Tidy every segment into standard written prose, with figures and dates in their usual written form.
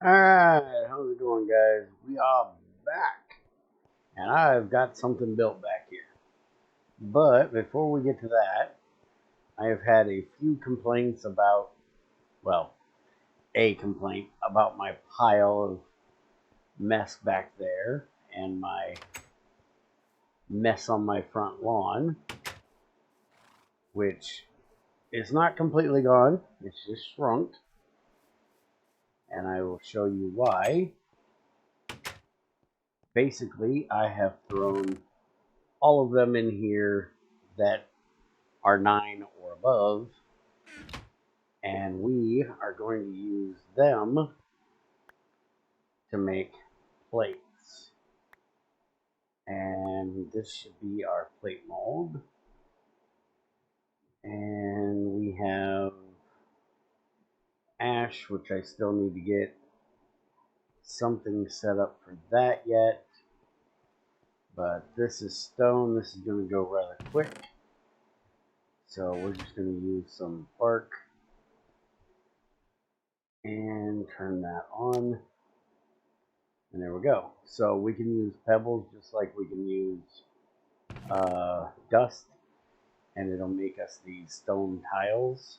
Alright, how's it going, guys? We are back, and I've got something built back here. But before we get to that, I have had a few complaints about, well, a complaint about my pile of mess back there and my mess on my front lawn, which is not completely gone, it's just shrunk, and I will show you why. Basically, I have thrown all of them in here that are 9 or above, and we are going to use them to make plates. And this should be our plate mold. And we have ash, which I still need to get something set up for that yet. But this is stone. This is going to go rather quick. So we're just going to use some bark and turn that on. And there we go. So we can use pebbles just like we can use dust, and it'll make us these stone tiles,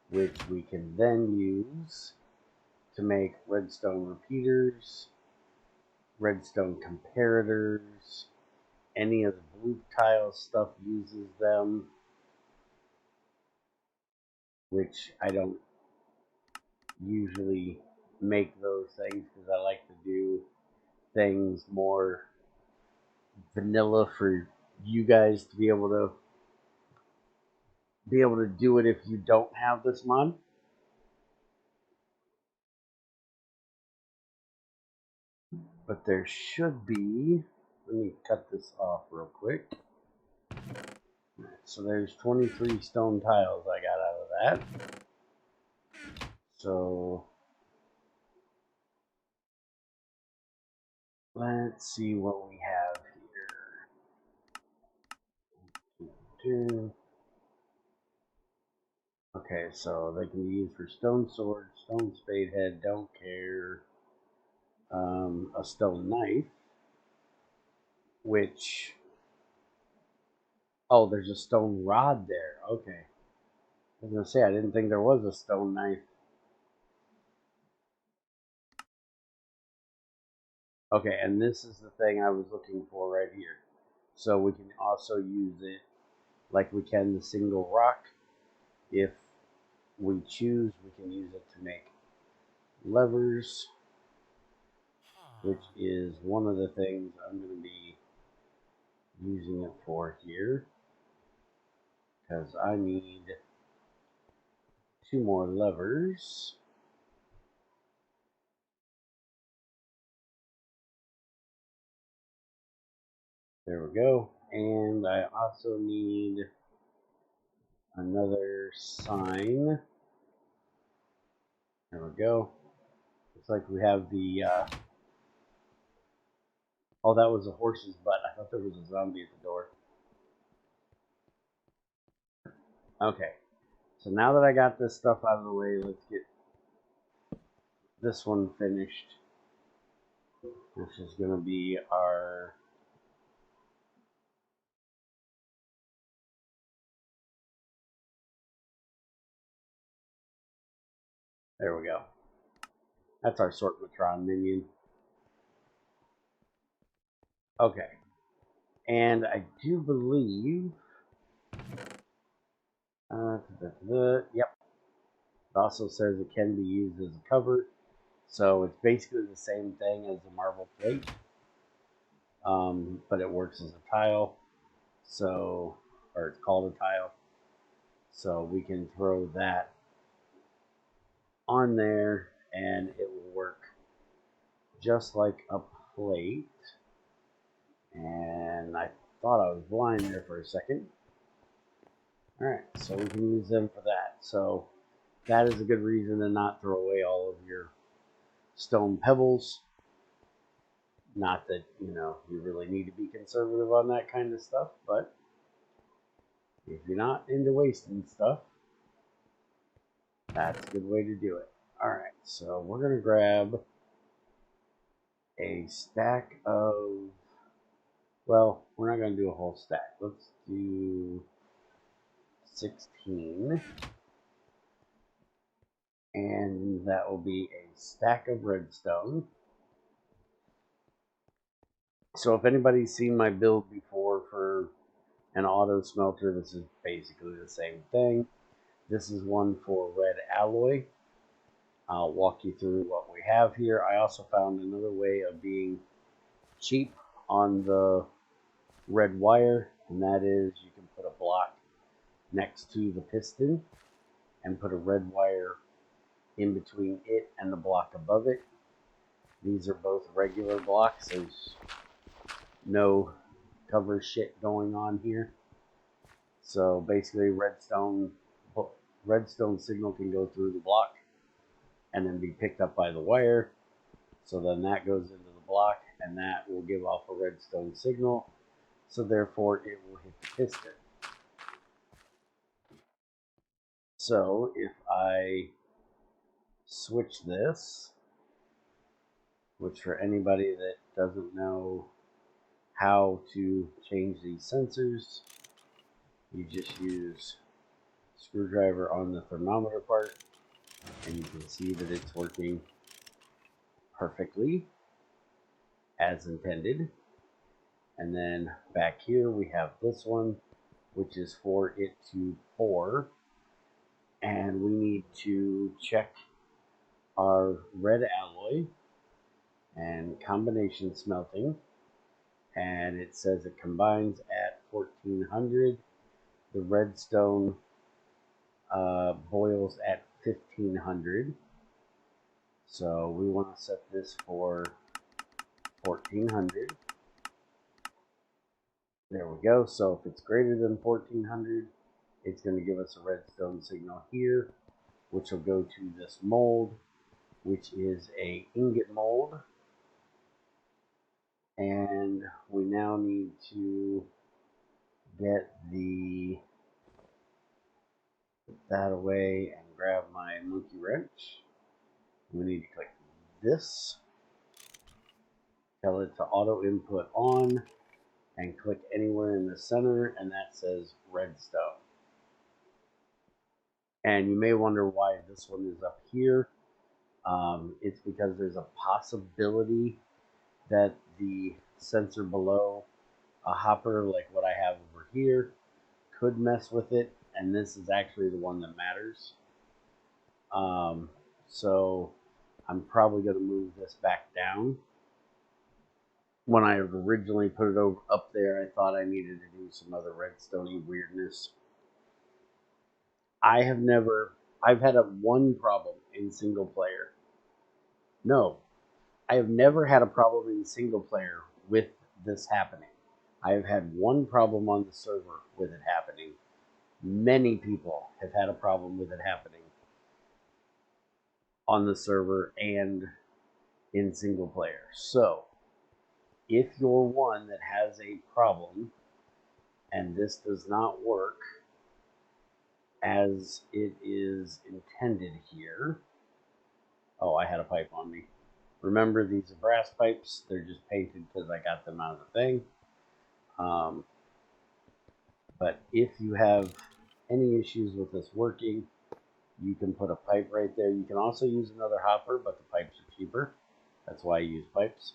which we can then use to make redstone repeaters, redstone comparators. Any of the blue tile stuff uses them, which I don't usually make those things because I like to do things more vanilla for you guys to be able to do it if you don't have this mod. But there should be, let me cut this off real quick. So there's 23 stone tiles I got out of that. So let's see what we have here. Okay, so they can be used for stone sword, stone spade head, don't care. A stone knife, which, oh, there's a stone rod there. Okay. I was going to say, I didn't think there was a stone knife. Okay, and this is the thing I was looking for right here. So we can also use it like we can the single rock. If we choose, we can use it to make levers, which is one of the things I'm going to be using it for here, because I need 2 more levers. There we go. And I also need another sign. There we go. Looks like we have the, oh, that was a horse's butt. I thought there was a zombie at the door. Okay. So now that I got this stuff out of the way, let's get this one finished. This is going to be our there we go. That's our Sortmatron minion. Okay. And I do believe yep. It also says it can be used as a cover. So it's basically the same thing as the marble plate. But it works as a tile. So, or it's called a tile. So we can throw that on there and it will work just like a plate. And I thought I was blind there for a second. Alright, so we can use them for that. So that is a good reason to not throw away all of your stone pebbles. Not that, you know, you really need to be conservative on that kind of stuff, but if you're not into wasting stuff, that's a good way to do it. Alright, so we're going to grab a stack of, well, we're not going to do a whole stack. Let's do 16. And that will be a stack of redstone. So if anybody's seen my build before for an auto-smelter, this is basically the same thing. This is one for red alloy. I'll walk you through what we have here. I also found another way of being cheap on the red wire, and that is you can put a block next to the piston and put a red wire in between it and the block above it. These are both regular blocks. There's no cover shit going on here. So basically redstone signal can go through the block and then be picked up by the wire. So then that goes into the block and that will give off a redstone signal. So therefore it will hit the piston. So if I switch this, which for anybody that doesn't know how to change these sensors, you just use screwdriver on the thermometer part and you can see that it's working perfectly as intended. And then back here we have this one, which is for it to pour, and we need to check our red alloy and combination smelting, and it says it combines at 1400. The redstone boils at 1500, so we want to set this for 1400. There we go. So if it's greater than 1400, it's going to give us a redstone signal here, which will go to this mold, which is a ingot mold. And we now need to get that away and grab my monkey wrench. We need to click this, tell it to auto input on, and click anywhere in the center, and that says redstone. And you may wonder why this one is up here. It's because there's a possibility that the sensor below a hopper, like what I have over here, could mess with it, and this is actually the one that matters. So I'm probably going to move this back down. When I originally put it up there, I thought I needed to do some other redstone weirdness. I've had one problem in single player. No, I have never had a problem in single player with this happening. I have had one problem on the server with it happening. Many people have had a problem with it happening on the server and in single player. So, if you're one that has a problem and this does not work as it is intended here. Oh, I had a pipe on me. Remember, these are brass pipes. They're just painted because I got them out of the thing. But if you have any issues with this working, you can put a pipe right there. You can also use another hopper, but the pipes are cheaper. That's why I use pipes.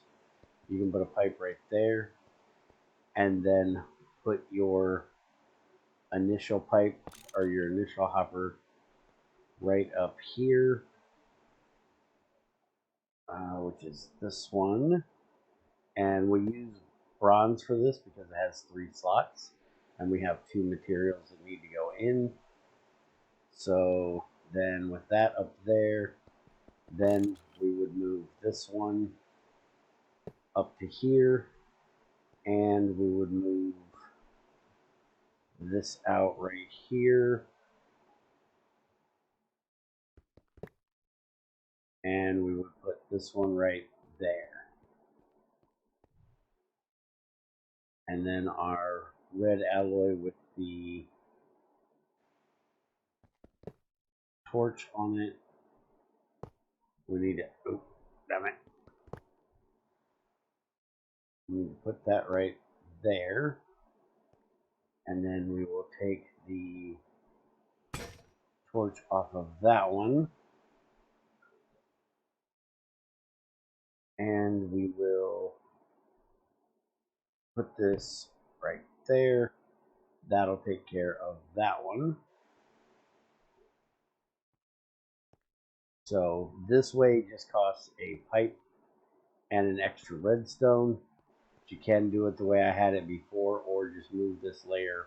You can put a pipe right there and then put your initial pipe or your initial hopper right up here, which is this one. And we use bronze for this because it has 3 slots and we have 2 materials that need to go in. So then with that up there, then we would move this one up to here, and we would move this out right here, and we would put this one right there. And then our red alloy with the torch on it We need to, oh, damn it. We need to put that right there. And then we will take the torch off of that one. And we will put this right there. That'll take care of that one. So this way just costs a pipe and an extra redstone. You can do it the way I had it before, or just move this layer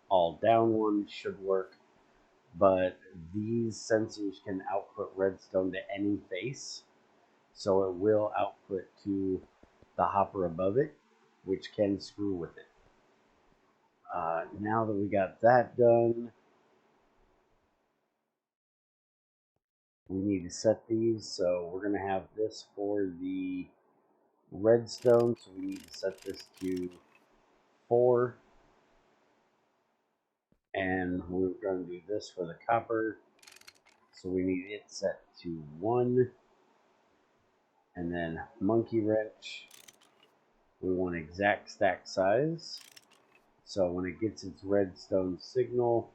all down one, should work. But these sensors can output redstone to any face, so it will output to the hopper above it, which can screw with it. Now that we got that done, we need to set these. So we're going to have this for the redstone, so we need to set this to 4. And we're going to do this for the copper, so we need it set to 1. And then monkey wrench, we want exact stack size. So when it gets its redstone signal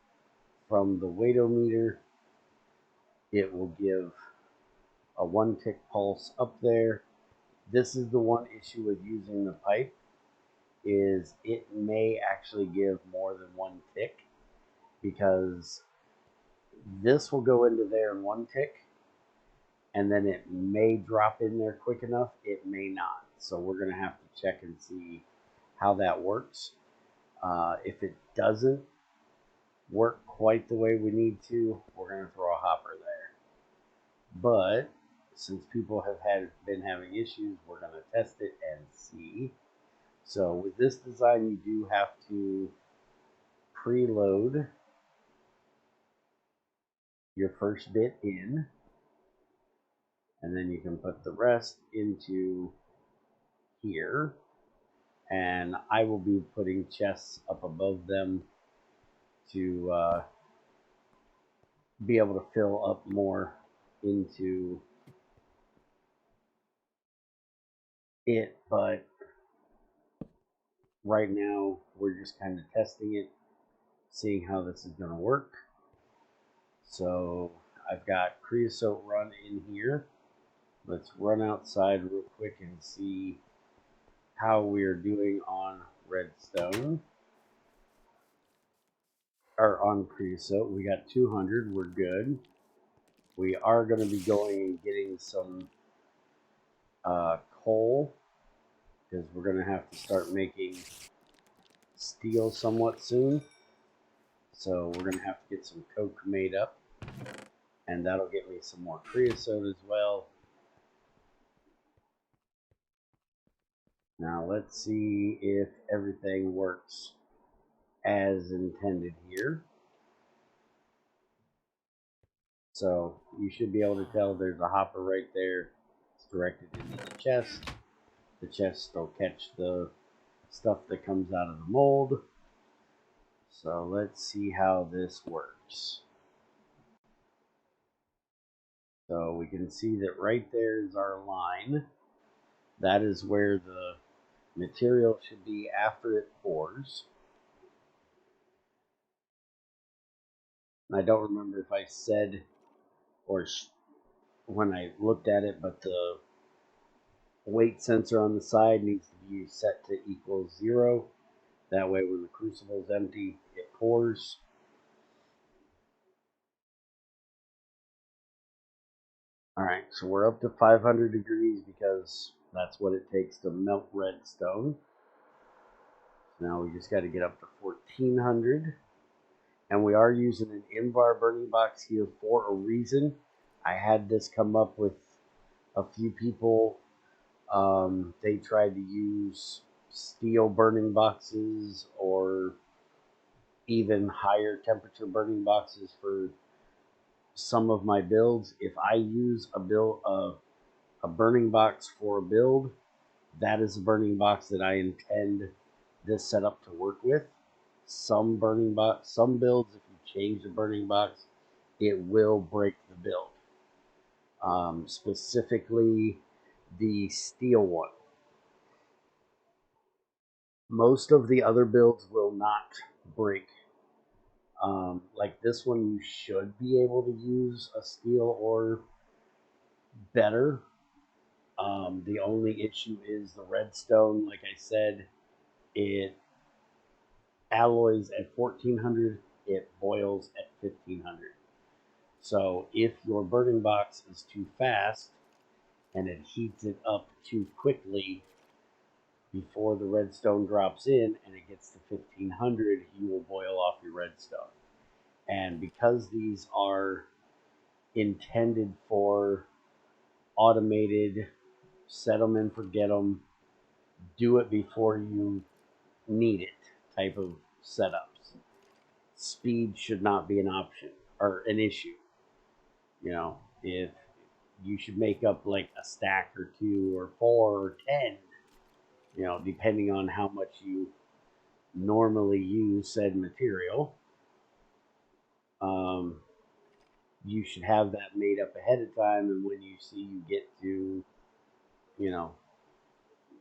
from the weightometer, it will give a 1 tick pulse up there. This is the one issue with using the pipe, is it may actually give more than 1 tick, because this will go into there in 1 tick, and then it may drop in there quick enough, it may not. So we're going to have to check and see how that works. If it doesn't work quite the way we need to, we're going to throw a hopper there. But since people have been having issues, we're going to test it and see. So with this design, you do have to preload your first bit in, and then you can put the rest into here. And I will be putting chests up above them to be able to fill up more into it. But right now, we're just kind of testing it, seeing how this is going to work. So I've got creosote run in here. Let's run outside real quick and see how we're doing on redstone, or on creosote. We got 200, we're good. We are going to be going and getting some coal, because we're going to have to start making steel somewhat soon. So we're going to have to get some coke made up, and that'll get me some more creosote as well. Now let's see if everything works as intended here. So you should be able to tell there's a hopper right there. It's directed into the chest. The chest will catch the stuff that comes out of the mold. So let's see how this works. So we can see that right there is our line. That is where the material should be after it pours. I don't remember if I said or when I looked at it, but the weight sensor on the side needs to be set to equal 0. That way when the crucible is empty, it pours. Alright, so we're up to 500 degrees because that's what it takes to melt redstone. Now we just got to get up to 1400. And we are using an Invar burning box here for a reason. I had this come up with a few people. They tried to use steel burning boxes or even higher temperature burning boxes for some of my builds. If I use a burning box for a build, that is a burning box that I intend this setup to work with. Some builds, if you change the burning box, it will break the build. specifically the steel one. Most of the other builds will not break. Like this one, you should be able to use a steel or better. The only issue is the redstone. Like I said, it alloys at 1400, it boils at 1500. So if your burning box is too fast and it heats it up too quickly before the redstone drops in and it gets to 1500, you will boil off your redstone. And because these are intended for automated, set them and forget them, do it before you need it type of setups, speed should not be an option or an issue. You know, if you should make up like a stack or two or 4 or 10, you know, depending on how much you normally use said material. You should have that made up ahead of time, and when you see you get to, you know,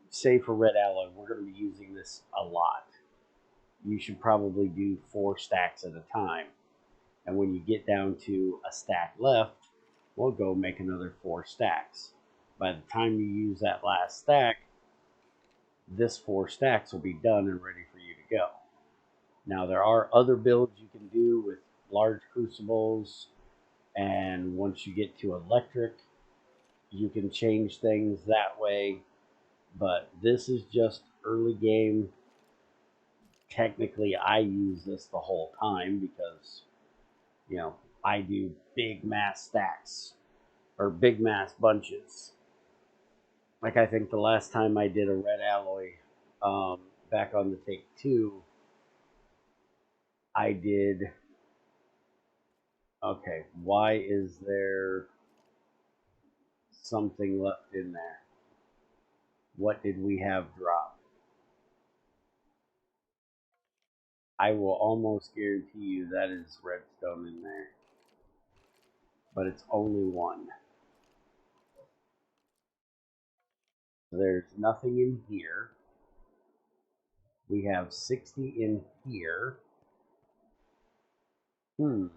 say for red alloy, we're going to be using this a lot. You should probably do 4 stacks at a time. And when you get down to a stack left, we'll go make another 4 stacks. By the time you use that last stack, this 4 stacks will be done and ready for you to go. Now, there are other builds you can do with large crucibles, and once you get to electric, you can change things that way. But this is just early game. Technically, I use this the whole time because, you know, I do big mass stacks or big mass bunches. Like I think the last time I did a red alloy back on the Take 2, I did. Okay, why is there something left in there? What did we have drop? I will almost guarantee you that is redstone in there. But it's only 1. There's nothing in here. We have 60 in here. We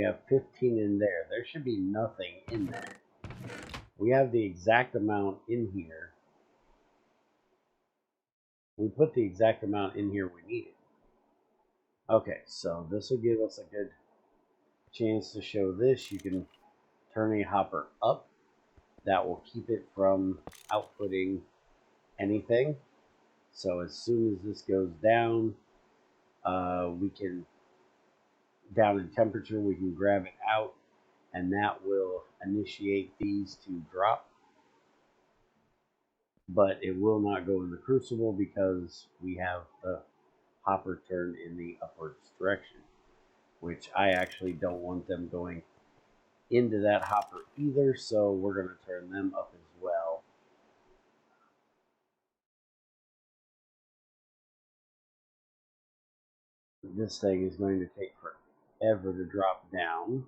have 15 in there. There should be nothing in there. We have the exact amount in here. We put the exact amount in here we needed. Okay, so this will give us a good chance to show this. You can turn a hopper up. That will keep it from outputting anything. So as soon as this goes down, we can, down in temperature, we can grab it out, and that will initiate these to drop. But it will not go in the crucible because we have the hopper turned in the upwards direction, which I actually don't want them going into that hopper either, so we're going to turn them up as well. This thing is going to take forever to drop down.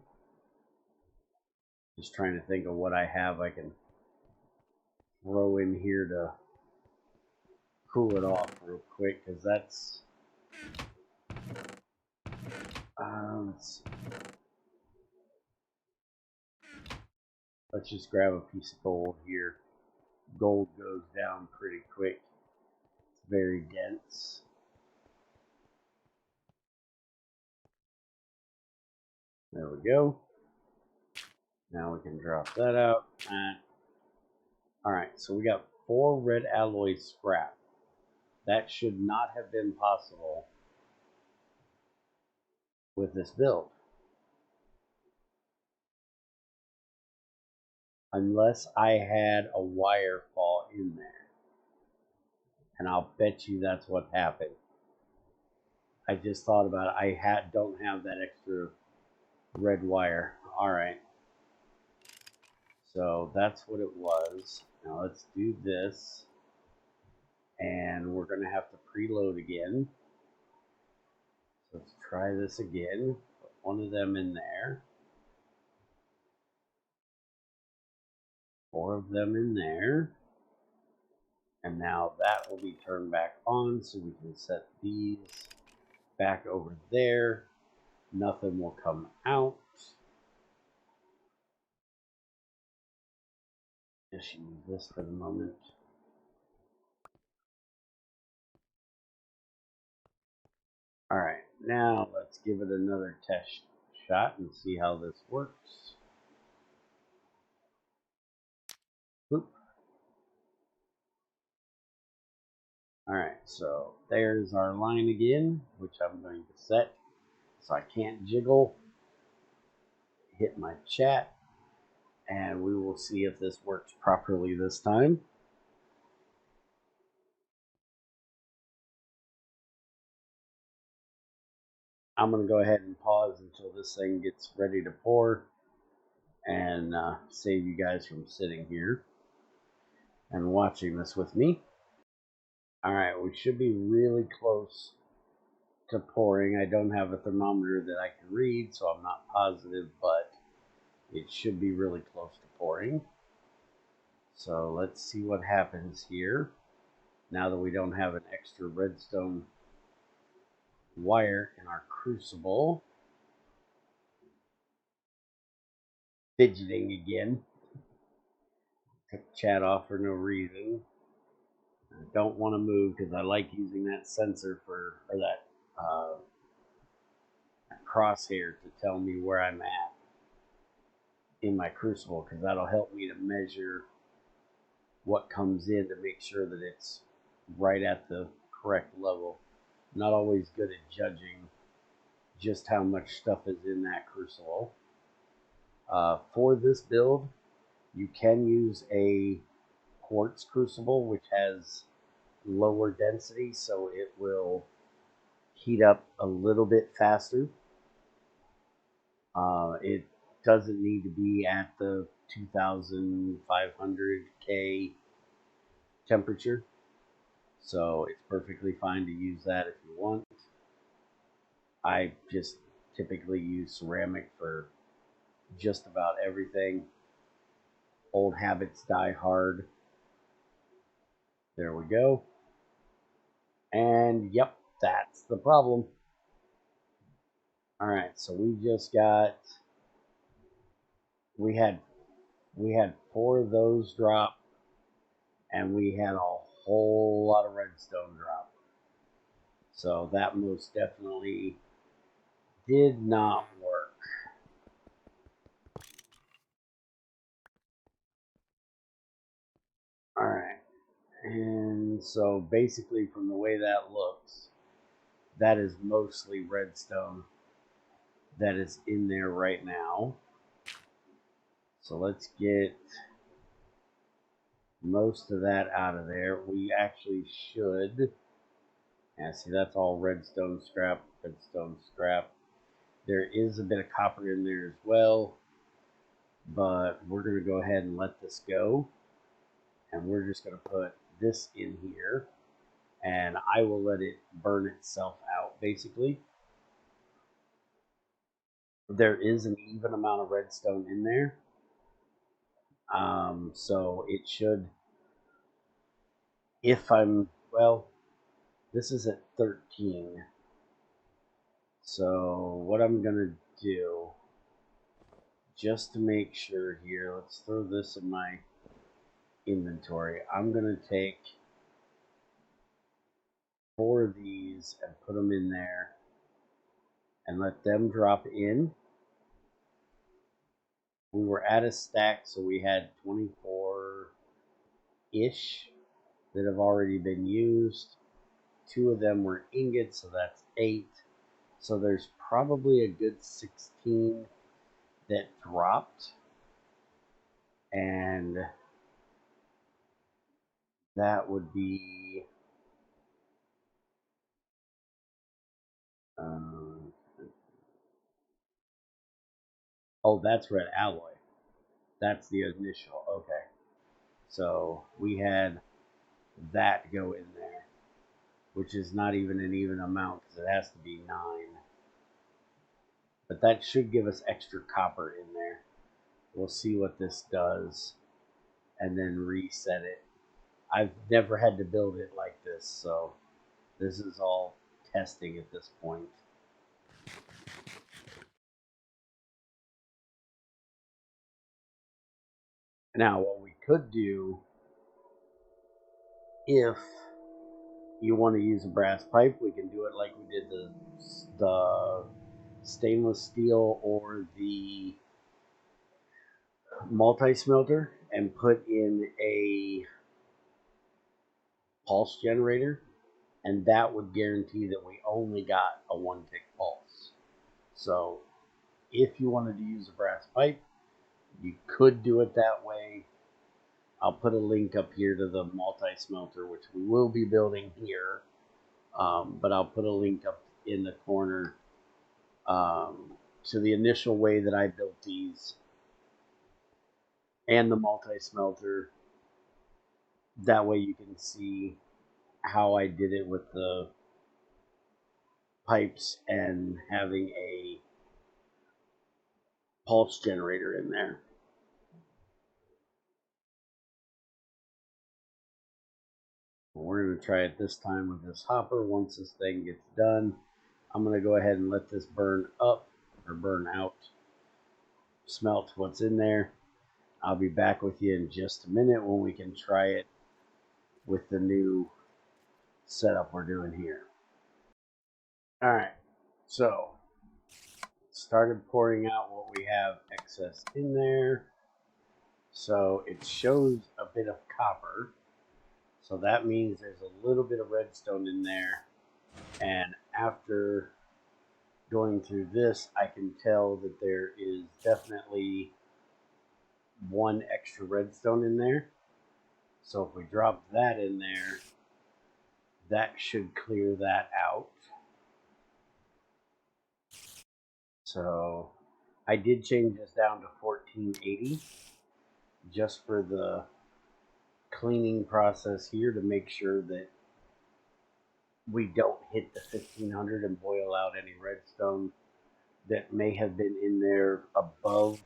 Just trying to think of what I have I can throw in here to cool it off real quick, because that's let's just grab a piece of gold here. Gold goes down pretty quick. It's very dense. There we go. Now we can drop that out. Alright, so we got 4 red alloy scrap. That should not have been possible with this build. Unless I had a wire fall in there. And I'll bet you that's what happened. I just thought about it. I don't have that extra red wire. Alright. So that's what it was. Now let's do this. And we're going to have to preload again. So let's try this again. Put one of them in there. 4 of them in there. And now that will be turned back on, so we can set these back over there. Nothing will come out. Just use this for the moment. Alright, now let's give it another test shot and see how this works. Boop. Alright, so there's our line again, which I'm going to set so I can't jiggle. Hit my chat, and we will see if this works properly this time. I'm going to go ahead and pause until this thing gets ready to pour and save you guys from sitting here and watching this with me. Alright, we should be really close to pouring. I don't have a thermometer that I can read, so I'm not positive, but it should be really close to pouring. So let's see what happens here now that we don't have an extra redstone wire in our crucible. Fidgeting again. Took chat off for no reason. I don't want to move because I like using that sensor for, or that crosshair to tell me where I'm at in my crucible, because that'll help me to measure what comes in to make sure that it's right at the correct level. Not always good at judging just how much stuff is in that crucible. For this build, you can use a quartz crucible, which has lower density, so it will heat up a little bit faster. It doesn't need to be at the 2500 K temperature, so it's perfectly fine to use that if you want. I just typically use ceramic for just about everything. Old habits die hard. There we go. And yep, that's the problem. Alright, so we just got, we had 4 of those drop, and we had a whole lot of redstone drop. So that most definitely did not work. Alright, and so basically from the way that looks, that is mostly redstone that is in there right now. So let's get most of that out of there. We actually should, yeah, see, that's all redstone scrap, redstone scrap. There is a bit of copper in there as well, but we're going to go ahead and let this go, and we're just going to put this in here, and I will let it burn itself out, basically. There is an even amount of redstone in there, so it should, if I'm, well, this is at 13, so what I'm going to do, just to make sure here, let's throw this in my inventory. I'm going to take 4 of these and put them in there and let them drop in. We were at a stack, so we had 24-ish that have already been used. 2 of them were ingots, so that's 8. So there's probably a good 16 that dropped. And that would be oh, that's red alloy. That's the initial. Okay. So we had that go in there, which is not even an even amount because it has to be 9. But that should give us extra copper in there. We'll see what this does. and then reset it. I've never had to build it like this, so this is all testing at this point. Now, what we could do, if you want to use a brass pipe, we can do it like we did the stainless steel or the multi-smelter, and put in a pulse generator, and that would guarantee that we only got a 1-tick pulse. So if you wanted to use a brass pipe, you could do it that way. I'll put a link up here to the multi-smelter, which we will be building here, but I'll put a link up in the corner to the initial way that I built these and the multi-smelter. That way you can see how I did it with the pipes and having a pulse generator in there. We're going to try it this time with this hopper. Once this thing gets done, I'm going to go ahead and let this burn up or burn out, smelt what's in there. I'll be back with you in just a minute when we can try it with the new setup we're doing here. All right, so started pouring out what we have excess in there. So it shows a bit of copper. So that means there's a little bit of redstone in there. And after going through this, I can tell that there is definitely one extra redstone in there. So if we drop that in there, that should clear that out. So I did change this down to 1480 just for the cleaning process here, to make sure that we don't hit the 1500 and boil out any redstone that may have been in there above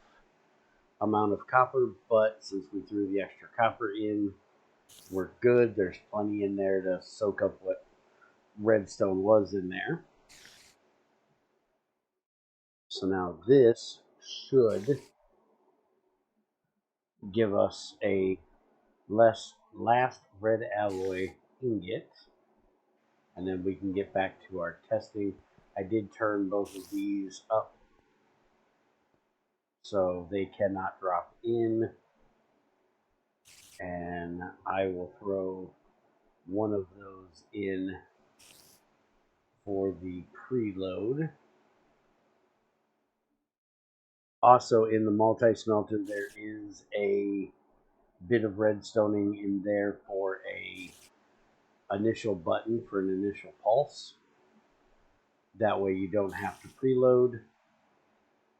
amount of copper. But since we threw the extra copper in, we're good. There's plenty in there to soak up what redstone was in there. So now this should give us a last red alloy ingot, and then we can get back to our testing. I did turn both of these up so they cannot drop in, and I will throw one of those in for the preload. Also in the multi-smelter, there is a bit of redstoning in there for a initial button for an initial pulse. That way you don't have to preload.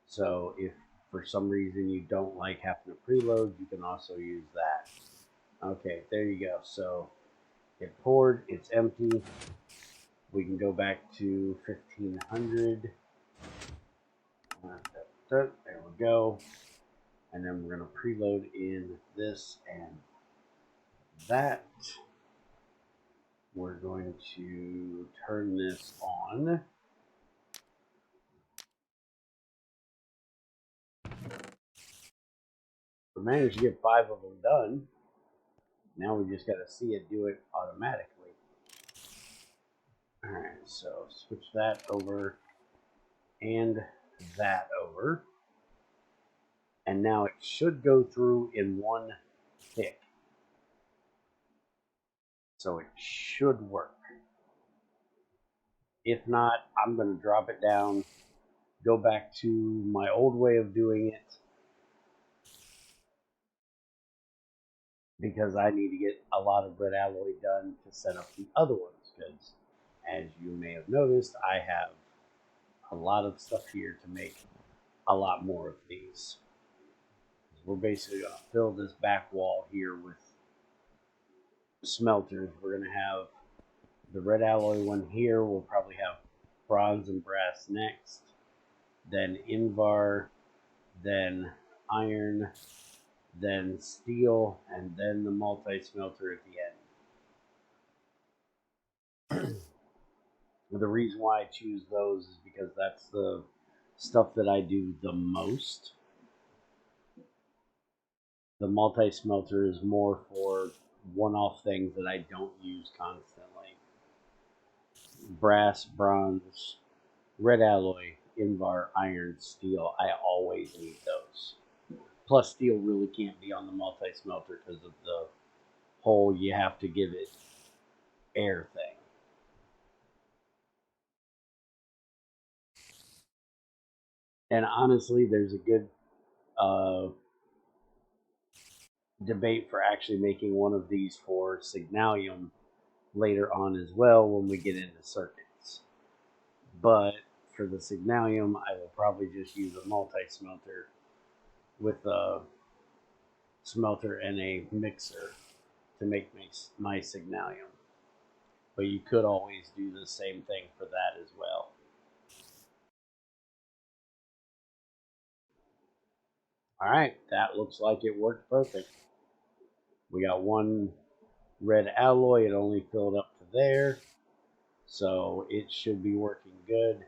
So if for some reason you don't like having to preload, you can also use that. Okay, there you go. So it poured, it's empty. We can go back to 1500. There we go. And then we're going to preload in this and that. We're going to turn this on. We managed to get 5 of them done. Now we just got to see it do it automatically. Alright, so switch that over and that over. And now it should go through in one tick. So it should work. If not, I'm going to drop it down, go back to my old way of doing it, because I need to get a lot of red alloy done to set up the other ones, because as you may have noticed, I have a lot of stuff here to make a lot more of these. We're basically going to fill this back wall here with smelters. We're going to have the red alloy one here. We'll probably have bronze and brass next, then Invar, then iron, then steel, and then the multi-smelter at the end. The reason why I choose those is because that's the stuff that I do the most. The multi-smelter is more for one-off things that I don't use constantly. Brass, bronze, red alloy, Invar, iron, steel. I always need those. Plus, steel really can't be on the multi-smelter because of the whole you have to give it air thing. And honestly, there's a good debate for actually making one of these for Signalium later on as well when we get into circuits. But for the Signalium, I will probably just use a multi-smelter with a smelter and a mixer to make my Signalium. But you could always do the same thing for that as well. All right, that looks like it worked perfect. We got one red alloy, it only filled up to there, so it should be working good.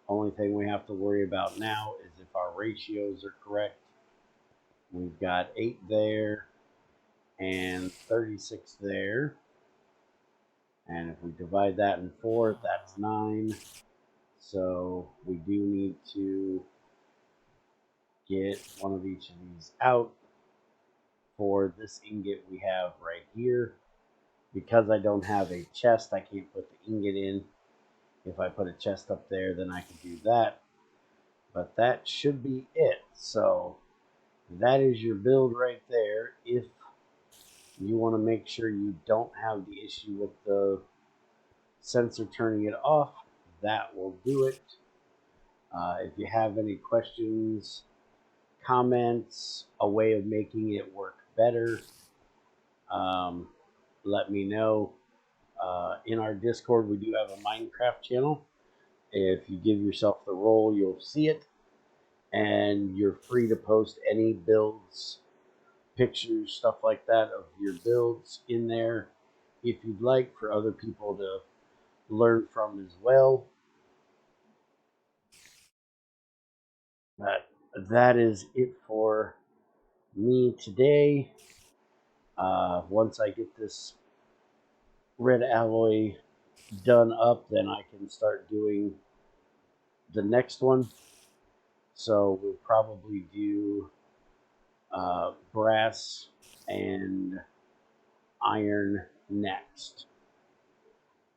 Only thing we have to worry about now is if our ratios are correct. We've got 8 there and 36 there. And if we divide that in 4, that's 9. So we do need to get one of each of these out. For this ingot we have right here. Because I don't have a chest, I can't put the ingot in. If I put a chest up there, then I can do that. But that should be it. So that is your build right there. If you want to make sure you don't have the issue with the sensor turning it off, that will do it. If you have any questions, comments, a way of making it work better, let me know. In our Discord, we do have a Minecraft channel. If you give yourself the role, you'll see it. And you're free to post any builds, pictures, stuff like that of your builds in there if you'd like for other people to learn from as well. But that is it for me today. Once I get this red alloy done up, then I can start doing the next one. So we'll probably do brass and iron next.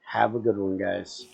Have a good one, guys.